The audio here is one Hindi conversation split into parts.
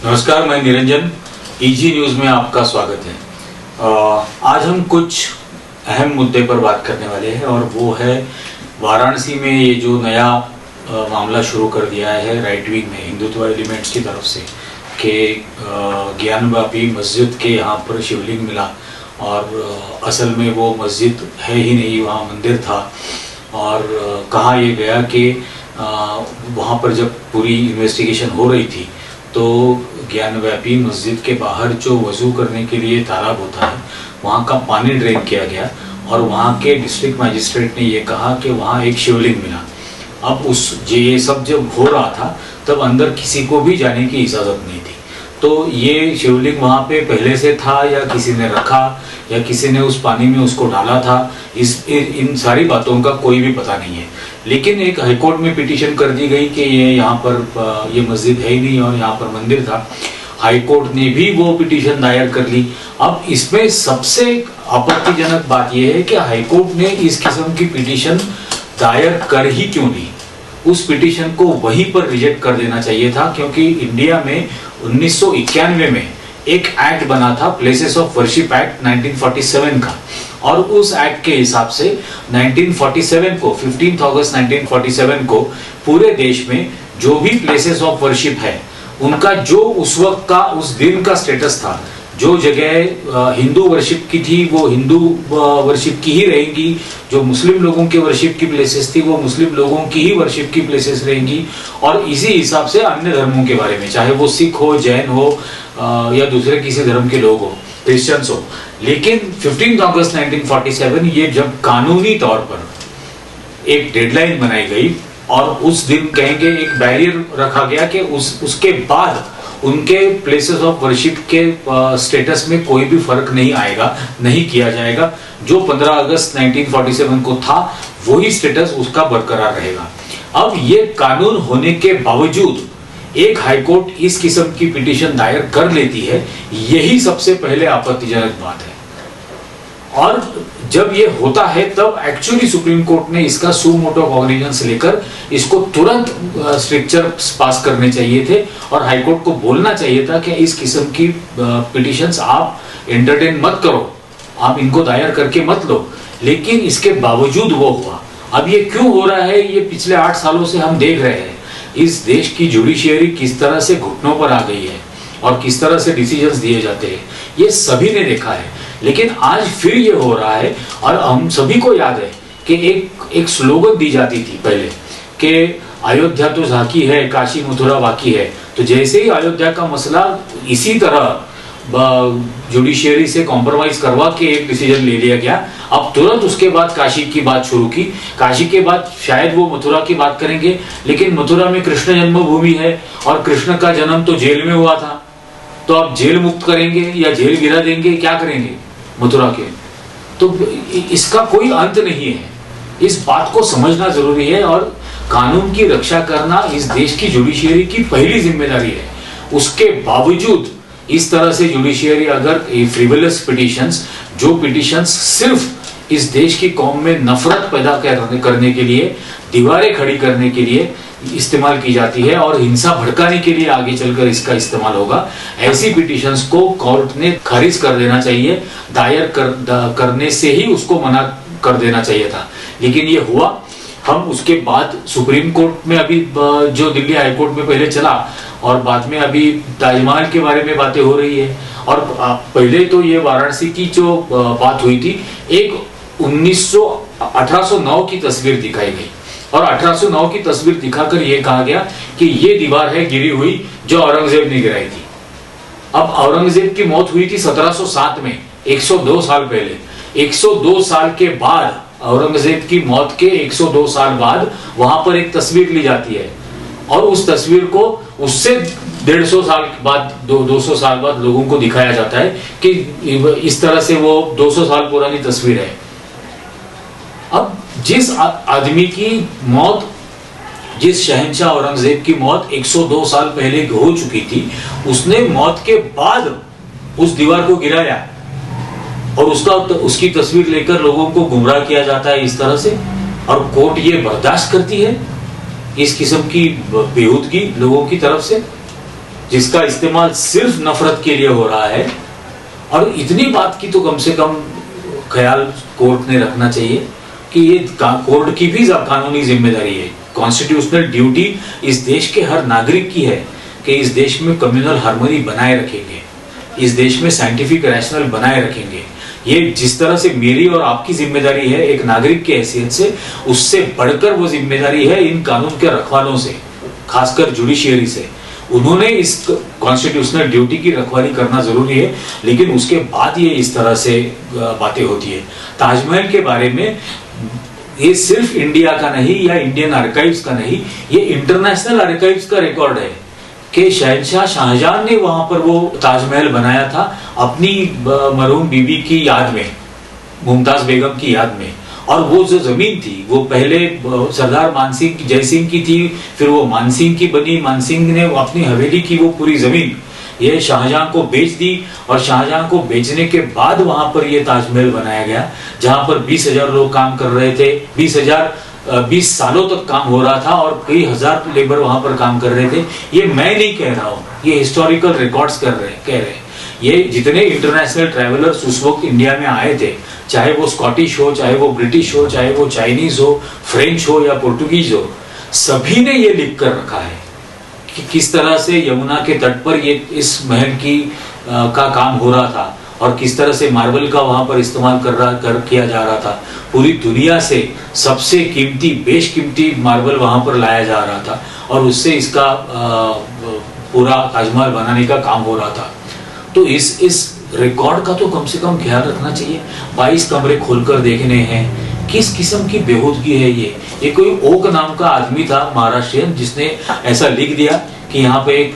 नमस्कार, मैं निरंजन। ईजी न्यूज में आपका स्वागत है। आज हम कुछ अहम मुद्दे पर बात करने वाले हैं और वो है वाराणसी में ये जो नया मामला शुरू कर दिया है राइट विंग में हिंदुत्व एलिमेंट्स की तरफ से कि ज्ञानवापी मस्जिद के यहाँ पर शिवलिंग मिला और असल में वो मस्जिद है ही नहीं, वहाँ मंदिर था। और कहा ये गया कि वहाँ पर जब पूरी इन्वेस्टिगेशन हो रही थी तो ज्ञानव्यापी मस्जिद के बाहर जो वजू करने के लिए तालाब होता है वहाँ का पानी ड्रेन किया गया और वहाँ के डिस्ट्रिक्ट मजिस्ट्रेट ने ये कहा कि वहाँ एक शिवलिंग मिला। अब ये सब जब हो रहा था तब अंदर किसी को भी जाने की इजाज़त नहीं थी। तो ये शिवलिंग वहाँ पे पहले से था या किसी ने रखा या किसी ने उस पानी में उसको डाला था, इन सारी बातों का कोई भी पता नहीं है। लेकिन एक हाईकोर्ट में पिटीशन कर दी गई कि ये यहाँ पर ये मस्जिद है ही नहीं और यहाँ पर मंदिर था। हाईकोर्ट ने भी वो पिटीशन दायर कर ली। अब इसमें सबसे आपत्तिजनक बात यह है कि हाईकोर्ट ने इस किस्म की पिटीशन दायर कर ही क्यों ली। उस पिटीशन को वहीं पर रिजेक्ट कर देना चाहिए था, क्योंकि इंडिया में 1991 में एक एक्ट बना था, प्लेसेस ऑफ वर्शिप एक्ट 1947 का, और उस एक्ट के हिसाब से 1947 को 15 अगस्त 1947 को पूरे देश में जो भी प्लेसेस ऑफ वर्शिप है उनका जो उस वक्त का उस दिन का स्टेटस था, जो जगह हिंदू वर्शिप की थी वो हिंदू वर्शिप की ही रहेंगी, जो मुस्लिम लोगों के वर्शिप की प्लेसेस थी वो मुस्लिम लोगों की ही वर्शिप की प्लेसेस रहेंगी। और इसी हिसाब से अन्य धर्मों के बारे में, चाहे वो सिख हो, जैन हो या दूसरे किसी धर्म के लोग हो, क्रिश्चियंस हो। लेकिन 15 अगस्त 1947 ये जब कानूनी तौर पर एक डेडलाइन बनाई गई और उस दिन कहेंगे एक बैरियर रखा गया कि उसके बाद उनके प्लेसेस ऑफ वर्शिप के स्टेटस में कोई भी फर्क नहीं आएगा, नहीं किया जाएगा। जो 15 अगस्त 1947 को था वही स्टेटस उसका बरकरार रहेगा। अब ये कानून होने के बावजूद एक हाईकोर्ट इस किस्म की पिटीशन दायर कर लेती है, यही सबसे पहले आपत्तिजनक बात है। और जब ये होता है तब एक्चुअली सुप्रीम कोर्ट ने इसका सुमोटो कॉग्निजेंस लेकर इसको तुरंत स्ट्रिक्चर्स पास करने चाहिए थे और हाईकोर्ट को बोलना चाहिए था कि इस किस्म की पिटीशंस आप एंटरटेन मत करो, आप इनको दायर करके मत लो। लेकिन इसके बावजूद वो हुआ। अब ये क्यों हो रहा है, ये पिछले 8 सालों से हम देख रहे हैं। इस देश की जुडिशियरी किस तरह से घुटनों पर आ गई है और किस तरह से डिसीजंस दिए जाते हैं, ये सभी ने देखा है। लेकिन आज फिर ये हो रहा है और हम सभी को याद है कि एक स्लोगन दी जाती थी पहले कि अयोध्या तो झांकी है, काशी मथुरा बाकी है। तो जैसे ही अयोध्या का मसला इसी तरह जुडिशियरी से कॉम्प्रोमाइज करवा के एक डिसीजन ले लिया गया, अब तुरंत उसके बाद काशी की बात शुरू की। काशी के बाद शायद वो मथुरा की बात करेंगे, लेकिन मथुरा में कृष्ण जन्मभूमि है और कृष्ण का जन्म तो जेल में हुआ था। तो आप जेल मुक्त करेंगे या जेल गिरा देंगे, क्या करेंगे मथुरा के? तो इसका कोई अंत नहीं है। इस बात को समझना जरूरी है और कानून की रक्षा करना इस देश की जुडिशियरी की पहली जिम्मेदारी है। उसके बावजूद इस तरह से जुडिशियरी अगर फ्रिवलस पिटीशंस, जो पिटीशंस सिर्फ इस देश की कौम में नफरत पैदा करने के लिए, दीवारें खड़ी करने के लिए इस्तेमाल की जाती है और हिंसा भड़काने के लिए आगे चलकर इसका इस्तेमाल होगा, ऐसी पिटीशंस को कोर्ट ने खारिज कर देना चाहिए। दायर करने से ही उसको मना कर देना चाहिए था, लेकिन ये हुआ। हम उसके बाद सुप्रीम कोर्ट में अभी जो दिल्ली हाई कोर्ट में पहले चला और बाद में अभी ताजमहल के बारे में बातें हो रही है। और पहले तो ये वाराणसी की जो बात हुई थी, एक 1809 की तस्वीर दिखाई गई और 1809 की तस्वीर दिखाकर यह कहा गया कि ये दीवार है गिरी हुई जो औरंगजेब ने गिराई थी। अब औरंगजेब की मौत हुई थी 1707 में, 102 साल पहले। 102 साल के बाद, औरंगजेब की मौत के 102 साल बाद वहां पर एक तस्वीर ली जाती है और उस तस्वीर को उससे 150 साल बाद 200 साल बाद लोगों को दिखाया जाता है कि इस तरह से वो 200 साल पुरानी तस्वीर है। अब जिस आदमी की मौत, जिस शहंशाह औरंगजेब की मौत 102 साल पहले हो चुकी थी, उसने मौत के बाद उस दीवार को गिराया और उसकी तस्वीर लेकर लोगों को गुमराह किया जाता है इस तरह से, और कोर्ट ये बर्दाश्त करती है इस किस्म की बेहूदगी लोगों की तरफ से। जिसका इस्तेमाल सिर्फ नफरत के लिए हो रहा है। और इतनी बात की तो कम से कम ख्याल कोर्ट ने रखना चाहिए कि ये कोर्ट की भी कानूनी जिम्मेदारी है, कॉन्स्टिट्यूशनल ड्यूटी इस देश के हर नागरिक की है कि इस देश में कम्युनल हार्मनी बनाए रखेंगे, इस देश में साइंटिफिक रैशनल बनाए रखेंगे। ये जिस तरह से मेरी और आपकी जिम्मेदारी है एक नागरिक की हैसियत से, उससे बढ़कर वो जिम्मेदारी है इन कानून के रखवालों से, खासकर जुडिशियरी से। उन्होंने इस कॉन्स्टिट्यूशनल ड्यूटी की रखवाली करना जरूरी है, लेकिन उसके बाद ये इस तरह से बातें होती है। ताजमहल के बारे में ये सिर्फ इंडिया का नहीं या इंडियन आर्काइव्स का नहीं, ये इंटरनेशनल आर्काइव्स का रिकॉर्ड है कि शहंशाह शाहजहां ने वहां पर वो ताजमहल बनाया था अपनी मरहूम बीबी की याद में, मुमताज बेगम की याद में। और वो जो जमीन थी वो पहले सरदार मानसिंह जयसिंह की थी, फिर वो मानसिंह की बनी, मानसिंह ने अपनी हवेली की वो पूरी जमीन ये शाहजहां को बेच दी। और शाहजहां को बेचने के बाद वहां पर ये ताजमहल बनाया गया, जहां पर 20,000 लोग काम कर रहे थे, 20 सालों तक काम हो रहा था और कई हजार लेबर वहां पर काम कर रहे थे। ये मैं नहीं कह रहा हूँ, ये हिस्टोरिकल रिकॉर्ड्स कह रहे हैं। ये जितने इंटरनेशनल ट्रैवलर्स उस वक्त इंडिया में आए थे, चाहे वो स्कॉटिश हो, चाहे वो ब्रिटिश हो, चाहे वो चाइनीज हो, फ्रेंच हो या पुर्तगीज हो, सभी ने ये लिख कर रखा है कि किस तरह से यमुना के तट पर ये इस महल की का काम हो रहा था और किस तरह से मार्बल का वहां पर इस्तेमाल किया जा रहा था। पूरी दुनिया से सबसे कीमती बेशकीमती मार्बल वहां पर लाया जा रहा था और उससे इसका पूरा ताजमहल बनाने का काम हो रहा था। तो इस रिकॉर्ड का तो कम से कम ख्याल रखना चाहिए। 22 कमरे खोलकर देखने हैं, किस किस्म की बेहूदगी है ये कोई ओक नाम का आदमी था महाराष्ट्रियन, जिसने ऐसा लिख दिया कि यहाँ पे एक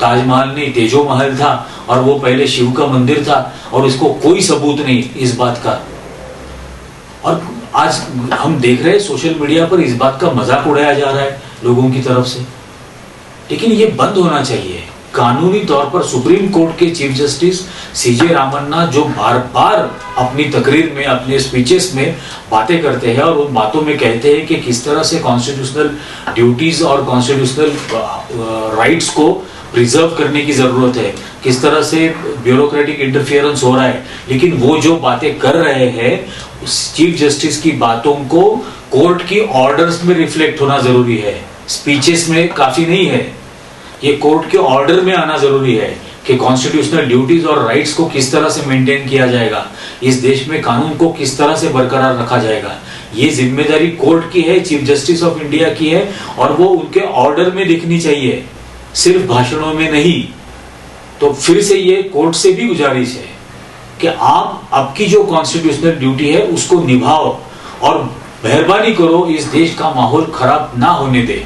ताजमहल नहीं तेजो महल था और वो पहले शिव का मंदिर था और इसको कोई सबूत नहीं इस बात का। और आज हम देख रहे हैं सोशल मीडिया पर इस बात का मजाक उड़ाया जा रहा है लोगों की तरफ से, लेकिन ये बंद होना चाहिए। कानूनी तौर पर सुप्रीम कोर्ट के चीफ जस्टिस सीजे रामन्ना जो बार बार अपनी तकरीर में, अपने स्पीचेस में बातें करते हैं और उन बातों में कहते हैं कि किस तरह से कॉन्स्टिट्यूशनल ड्यूटीज और कॉन्स्टिट्यूशनल राइट्स को प्रिजर्व करने की जरूरत है, किस तरह से ब्यूरोक्रेटिक इंटरफियरेंस हो रहा है, लेकिन वो जो बातें कर रहे हैं चीफ जस्टिस की बातों को कोर्ट की ऑर्डर्स में रिफ्लेक्ट होना जरूरी है, स्पीचेस में काफी नहीं है। ये कोर्ट के ऑर्डर में आना जरूरी है कि कॉन्स्टिट्यूशनल ड्यूटीज और राइट्स को किस तरह से मेंटेन किया जाएगा, इस देश में कानून को किस तरह से बरकरार रखा जाएगा। ये जिम्मेदारी कोर्ट की है, चीफ जस्टिस ऑफ इंडिया की है और वो उनके ऑर्डर में दिखनी चाहिए, सिर्फ भाषणों में नहीं। तो फिर से ये कोर्ट से भी गुजारिश है कि आप आपकी जो कॉन्स्टिट्यूशनल ड्यूटी है उसको निभाओ और मेहरबानी करो इस देश का माहौल खराब ना होने दे।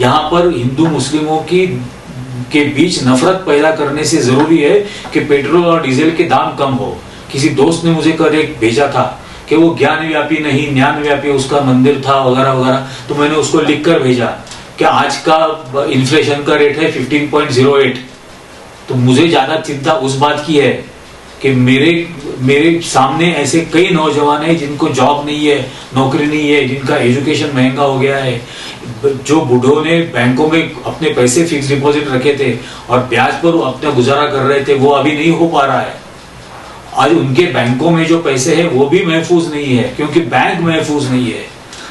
यहाँ पर हिंदू मुस्लिमों के बीच नफरत पैदा करने से जरूरी है कि पेट्रोल और डीजल के दाम कम हो। किसी दोस्त ने मुझे कल एक भेजा था कि वो ज्ञान व्यापी नहीं ज्ञान व्यापी उसका मंदिर था वगैरह वगैरह, तो मैंने उसको लिखकर भेजा कि आज का इन्फ्लेशन का रेट है 15.08। तो मुझे ज्यादा चिंता उस बात की है कि मेरे सामने ऐसे कई नौजवान हैं जिनको जॉब नहीं है, नौकरी नहीं है, जिनका एजुकेशन महंगा हो गया है, जो बूढ़ों ने बैंकों में अपने पैसे फिक्स डिपॉजिट रखे थे और ब्याज पर अपना गुजारा कर रहे थे, वो अभी नहीं हो पा रहा है। आज उनके बैंकों में जो पैसे हैं वो भी महफूज नहीं है, क्योंकि बैंक महफूज नहीं है,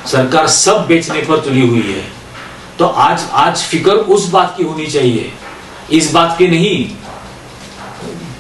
सरकार सब बेचने पर तुली हुई है। तो आज फिक्र उस बात की होनी चाहिए, इस बात की नहीं।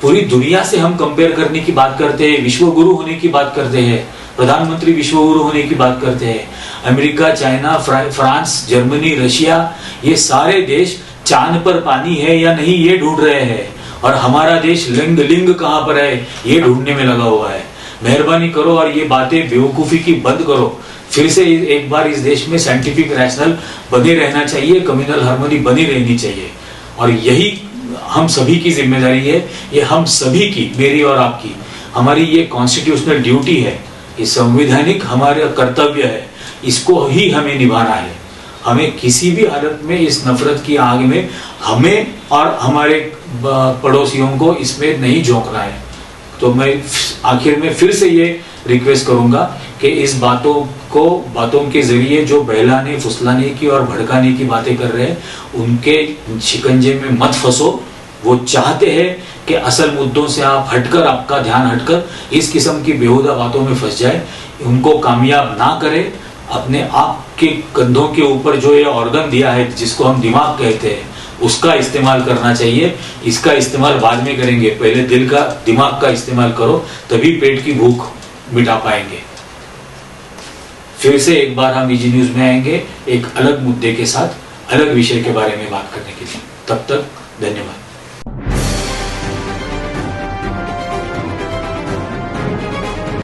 पूरी दुनिया से हम कंपेयर करने की बात करते हैं, विश्व गुरु होने की बात करते हैं, प्रधानमंत्री विश्व गुरु होने की बात करते हैं। America, China, France, Germany, Russia, ये सारे देश चांद पर पानी है या नहीं ये ढूंढ रहे हैं और हमारा देश लिंग कहां पर है ये ढूंढने में लगा हुआ है। मेहरबानी करो और ये बातें बेवकूफी की बंद करो। फिर से एक बार इस देश में साइंटिफिक रैशनल बने रहना चाहिए, कम्युनल हार्मनी बनी रहनी चाहिए और यही हम सभी की जिम्मेदारी है। ये हम सभी की, मेरी और आपकी, हमारी ये कॉन्स्टिट्यूशनल ड्यूटी है, ये संवैधानिक हमारा कर्तव्य है, इसको ही हमें निभाना है। हमें किसी भी हालत में इस नफरत की आग में हमें और हमारे पड़ोसियों को इसमें नहीं झोंकना है। तो मैं आखिर में फिर से ये रिक्वेस्ट करूंगा कि इस बातों के जरिए जो बहलाने फुसलाने की और भड़काने की बातें कर रहे हैं उनके शिकंजे में मत फंसो। वो चाहते हैं कि असल मुद्दों से आप हटकर, आपका ध्यान हटकर इस किस्म की बेहुदा बातों में फंस जाए। उनको कामयाब ना करे। अपने आप के कंधों के ऊपर जो ये ऑर्गन दिया है जिसको हम दिमाग कहते हैं उसका इस्तेमाल करना चाहिए। इसका इस्तेमाल बाद में करेंगे, पहले दिमाग का इस्तेमाल करो, तभी पेट की भूख मिटा पाएंगे। फिर से एक बार हम इजी न्यूज में आएंगे एक अलग मुद्दे के साथ, अलग विषय के बारे में बात करने के लिए। तब तक धन्यवाद।